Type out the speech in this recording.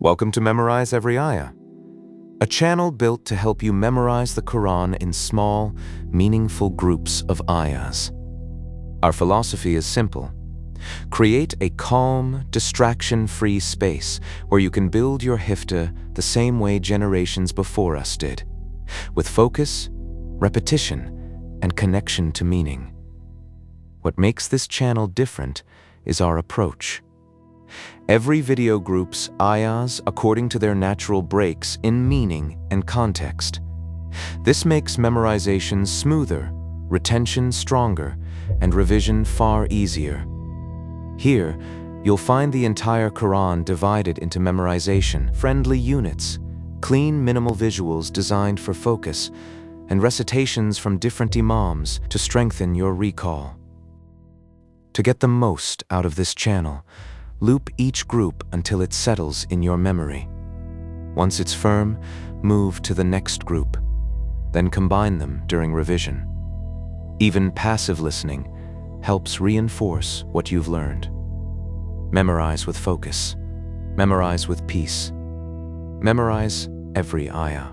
Welcome to Memorize Every Ayah, a channel built to help you memorize the Quran in small, meaningful groups of ayahs. Our philosophy is simple. Create a calm, distraction-free space where you can build your hifz the same way generations before us did, with focus, repetition, and connection to meaning. What makes this channel different is our approach. Every video groups ayahs according to their natural breaks in meaning and context. This makes memorization smoother, retention stronger, and revision far easier. Here, you'll find the entire Quran divided into memorization-friendly units, clean minimal visuals designed for focus, and recitations from different Imams to strengthen your recall. To get the most out of this channel, loop each group until it settles in your memory. Once it's firm, move to the next group, then combine them during revision. Even passive listening helps reinforce what you've learned. Memorize with focus. Memorize with peace. Memorize every ayah.